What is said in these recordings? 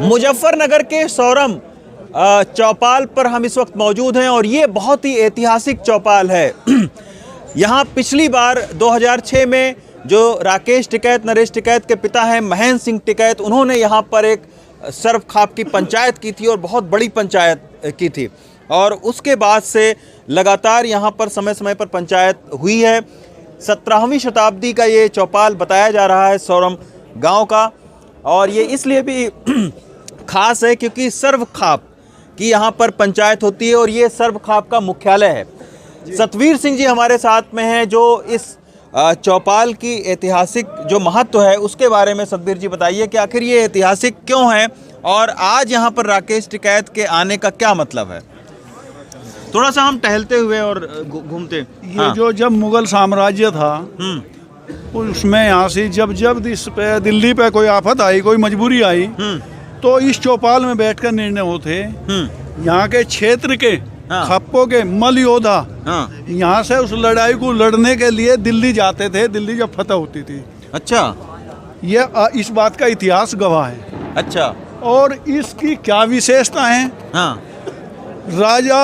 मुजफ्फरनगर के सौरम चौपाल पर हम इस वक्त मौजूद हैं और ये बहुत ही ऐतिहासिक चौपाल है। यहाँ पिछली बार 2006 में जो राकेश टिकैत, नरेश टिकैत के पिता हैं महेंद्र सिंह टिकैत, उन्होंने यहाँ पर एक सर्व खाप की पंचायत की थी और बहुत बड़ी पंचायत की थी और उसके बाद से लगातार यहाँ पर समय समय पर पंचायत हुई है। 17वीं शताब्दी का ये चौपाल बताया जा रहा है सौरम गांव का और ये इसलिए भी खास है क्योंकि सर्व खाप की यहाँ पर पंचायत होती है और ये सर्व खाप का मुख्यालय है। सतवीर सिंह जी हमारे साथ में हैं जो इस चौपाल की ऐतिहासिक जो महत्व है उसके बारे में सतवीर जी बताइए कि आखिर ये ऐतिहासिक क्यों है और आज यहाँ पर राकेश टिकैत के आने का क्या मतलब है। थोड़ा सा हम टहलते हुए और घूमते ये जो जब मुगल साम्राज्य था उसमें यहाँ से जब इस पे दिल्ली पे कोई आफत आई, कोई मजबूरी आई तो इस चौपाल में बैठकर निर्णय होते। यहाँ के क्षेत्र के खप्पों के मल योद्धा यहाँ से उस लड़ाई को लड़ने के लिए दिल्ली जाते थे, दिल्ली जब फतह होती थी। अच्छा, ये इस बात का इतिहास गवाह है। अच्छा, और इसकी क्या विशेषता है? राजा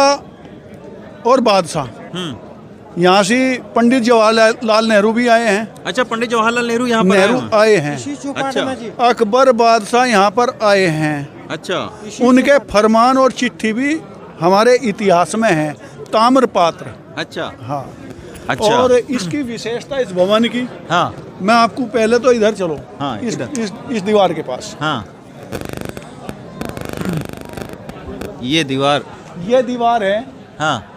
और बादशाह यहाँ से पंडित जवाहरलाल नेहरू भी आए हैं। अच्छा, पंडित जवाहरलाल नेहरू यहाँ पर आए हैं। अच्छा, अकबर बादशाह यहाँ पर आए हैं। अच्छा, उनके फरमान और चिट्ठी भी हमारे इतिहास में है, ताम्रपात्र। अच्छा, हाँ, अच्छा। और इसकी विशेषता इस भवन की, हाँ, मैं आपको पहले तो इधर चलो। हाँ, इस दीवार के पास। हाँ, ये दीवार है। हाँ,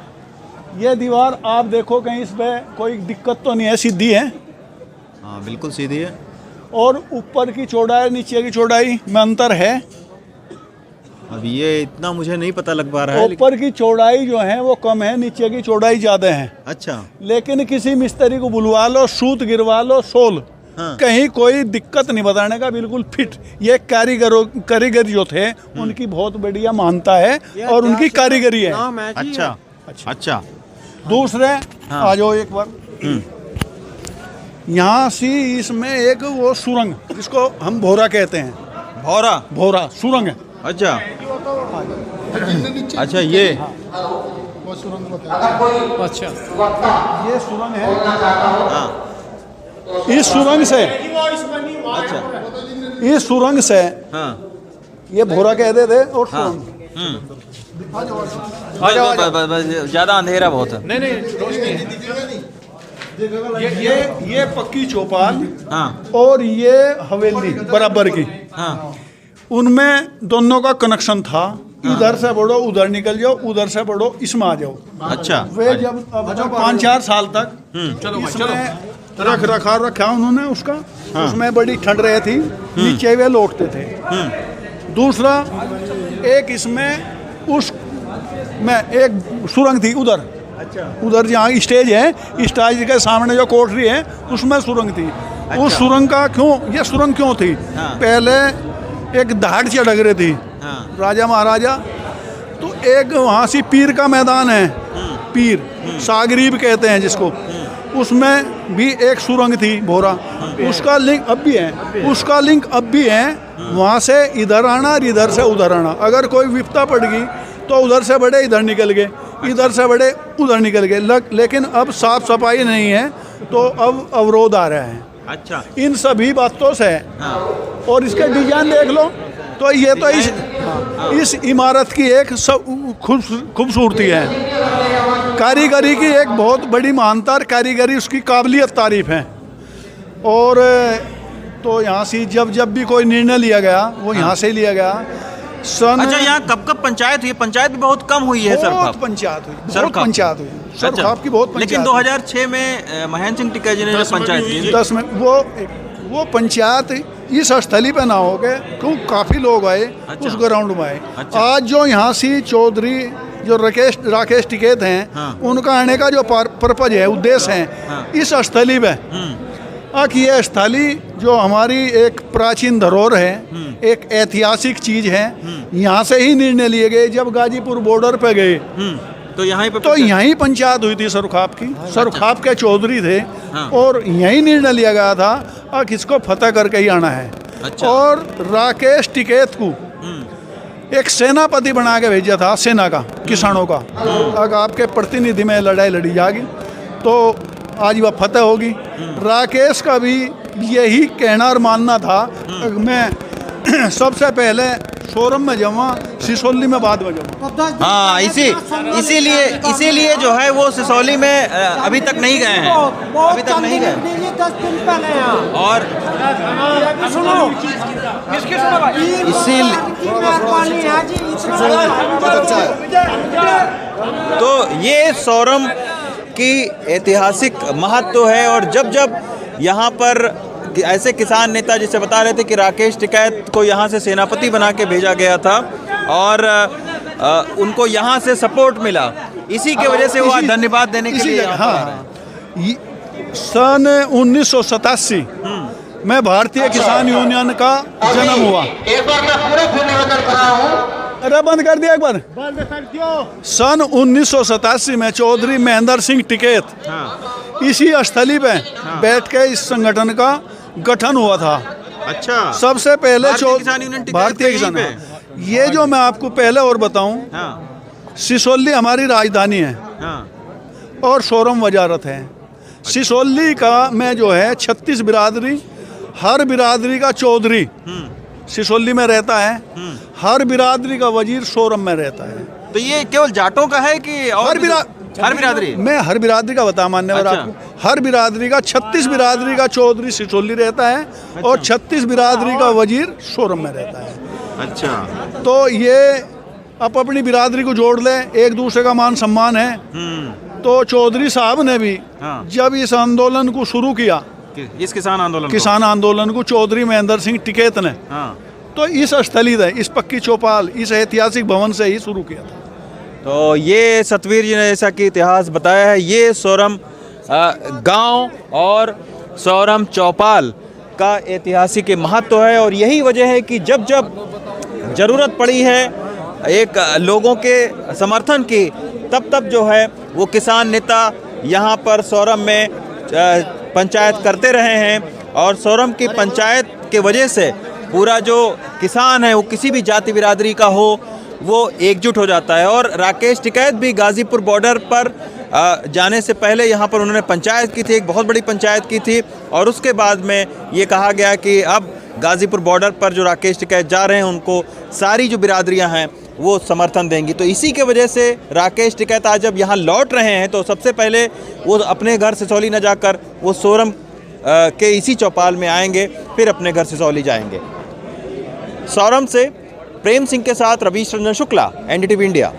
ये दीवार आप देखो कहीं इस पे कोई दिक्कत तो नहीं है, सीधी है। हाँ, बिल्कुल सीधी है। और ऊपर की चौड़ाई नीचे की चौड़ाई में अंतर है। अब ये इतना मुझे नहीं पता लग पा रहा है। ऊपर की चौड़ाई जो है वो कम है, नीचे की चौड़ाई ज्यादा है। अच्छा, लेकिन किसी मिस्त्री को बुलवा लो, सूत गिरवा लो, सोल, हाँ, कहीं कोई दिक्कत नहीं बताने का, बिल्कुल फिट। ये कारीगर जो थे उनकी बहुत बढ़िया मानता है और उनकी कारीगरी है। अच्छा, अच्छा। दूसरे आ जाओ एक बार। यहाँ से इसमें एक वो सुरंग जिसको हम भोरा कहते हैं, भोरा सुरंग है। अच्छा, अच्छा, ये वो सुरंग अच्छा, ये सुरंग है। हाँ, इस सुरंग से, अच्छा, इस सुरंग से हाँ, ये भोरा कहते थे और सुरंग। ज्यादा अंधेरा बहुत है। नहीं, ये पक्की चौपाल। हाँ, और ये हवेली बराबर की। हाँ, उनमें दोनों का कनेक्शन था। इधर से बढ़ो उधर निकल जाओ, उधर से बढ़ो इसमें आ जाओ। अच्छा, वे जब 5-4 साल तक इसमें रखा उन्होंने उसका। उसमें बड़ी ठंड रही थी, नीचे वे लौटते थे। दूसरा एक इसमें उस में एक सुरंग थी उधर। अच्छा, उधर जहाँ स्टेज है, स्टेज के सामने जो कोठरी है उसमें सुरंग थी। अच्छा। उस सुरंग का ये सुरंग क्यों थी? हाँ। पहले एक दहाड़ चढ़ रही थी। हाँ। राजा महाराजा, तो एक वहाँ से पीर का मैदान है, पीर सागरीब कहते हैं जिसको, उसमें भी एक सुरंग थी भोरा। उसका लिंक अब भी है। वहाँ से इधर आना और इधर से उधर आना। अगर कोई विपदा पड़ गई तो उधर से बड़े इधर निकल गए, इधर से बड़े उधर निकल गए। लेकिन अब साफ सफाई नहीं है तो अब अवरोध आ रहा है। अच्छा, इन सभी बातों से। हाँ। और इसका डिजाइन देख लो तो ये तो इस इमारत की एक खूबसूरती है। कारीगरी की एक बहुत बड़ी महानता, कारीगरी उसकी काबिलियत तारीफ है। और तो यहाँ से जब भी कोई निर्णय लिया गया वो यहाँ से लिया गया। अच्छा, यहाँ कब पंचायत हुई? पंचायत भी बहुत कम हुई है। बहुत पंचायत हुई। सरखाप की बहुत पंचायत। लेकिन 2006 में महेंद्र सिंह टिकैत जी ने पंचायत की 10 में वो पंचायत इस स्थली पे ना हो गए क्योंकि काफी लोग आए। अच्छा, उस ग्राउंड में आए। अच्छा, आज जो यहाँ से चौधरी जो राकेश टिकैत हैं, हाँ, उनका आने का जो पर्पज है, उद्देश्य है, हाँ, इस स्थली पे कि ये स्थली जो हमारी एक प्राचीन धरोहर है, एक ऐतिहासिक चीज है। यहाँ से ही निर्णय लिए गए। जब गाजीपुर बॉर्डर पे गए तो यहीं पंचायत हुई थी सरखाप की। सरखाप के चौधरी थे। हाँ। और यहीं निर्णय लिया गया था किसको फतह करके ही आना है। अच्छा। और राकेश टिकैत को एक सेनापति बना के भेजा था, सेना का, किसानों का। अगर आपके प्रतिनिधि में लड़ाई लड़ी जाएगी तो आज वह फतेह होगी। राकेश का भी यही कहना और मानना था, मैं सबसे पहले सोरम में जाऊँ, सिसोली में बाद में जाऊँ। हाँ, इसीलिए जो है वो सिसोली में अभी तक नहीं गए हैं, अभी तक नहीं गए। 10 दिन पहले यहाँ और सुनो इसीलिए मेहरबानी है जी, तो ये सोरम की ऐतिहासिक महत्व है। और जब जब यहाँ पर ऐसे किसान नेता, जिसे बता रहे थे कि राकेश टिकैत को यहाँ से सेनापति बना के भेजा गया था और उनको यहाँ से सपोर्ट मिला, इसी की वजह से वो आज धन्यवाद देने के लिए यहाँ पर आ रहे हैं। सन 1987 में भारतीय किसान यूनियन का जन्म हुआ। एक बार मैं पूरे फिर निवेदन कर रहा हूँ। अरे बंद कर दिया एक बार। सन 1987 में चौधरी महेंद्र सिंह टिकैत इसी स्थली पे बैठ के इस संगठन का गठन हुआ था। अच्छा, सबसे पहले भारतीय किसान यूनियन टिकैत भारतीय किसान, यहीं पे? ये जो मैं आपको पहले और बताऊं, हाँ, सिसोली हमारी राजधानी है हाँ, और सोरम वजारत है। सिसोली का में जो है 36 बिरादरी, हर बिरादरी का चौधरी सिसोली में रहता है, हर बिरादरी का वजीर सोरम में रहता है। तो ये केवल जाटों का है कि और हर बिरादरी? मैं हर बिरादरी का बता मानने वाला अच्छा। आपको। हर बिरादरी का 36 बिरादरी का चौधरी सिसोली रहता है और 36 बिरादरी का वजीर सोरम में रहता है। अच्छा, तो ये आप अपनी बिरादरी को जोड़ लें, एक दूसरे का मान सम्मान है। तो चौधरी साहब ने भी हाँ। जब इस आंदोलन को शुरू किया, इस किसान आंदोलन को? किसान आंदोलन को चौधरी महेंद्र सिंह टिकैत ने, हाँ। तो इस स्थली से, इस पक्की चौपाल, इस ऐतिहासिक भवन से ही शुरू किया था। तो ये सतवीर जी ने जैसा कि इतिहास बताया है, ये सोरम गांव और सोरम चौपाल का ऐतिहासिक महत्व है। और यही वजह है कि जब जब ज़रूरत पड़ी है एक लोगों के समर्थन की, तब तब जो है वो किसान नेता यहाँ पर सोरम में पंचायत करते रहे हैं। और सोरम की पंचायत के वजह से पूरा जो किसान है, वो किसी भी जाति बिरादरी का हो, वो एकजुट हो जाता है। और राकेश टिकैत भी गाज़ीपुर बॉर्डर पर जाने से पहले यहाँ पर उन्होंने पंचायत की थी, एक बहुत बड़ी पंचायत की थी। और उसके बाद में ये कहा गया कि अब गाज़ीपुर बॉर्डर पर जो राकेश टिकैत जा रहे हैं, उनको सारी जो बिरादरियाँ हैं वो समर्थन देंगी। तो इसी के वजह से राकेश टिकैत आज जब यहाँ लौट रहे हैं, तो सबसे पहले वो अपने घर सिसोली न जाकर वो सोरम के इसी चौपाल में आएंगे, फिर अपने घर सिसोली जाएंगे। सोरम से प्रेम सिंह के साथ रवीश रंजन शुक्ला, NDTV इंडिया।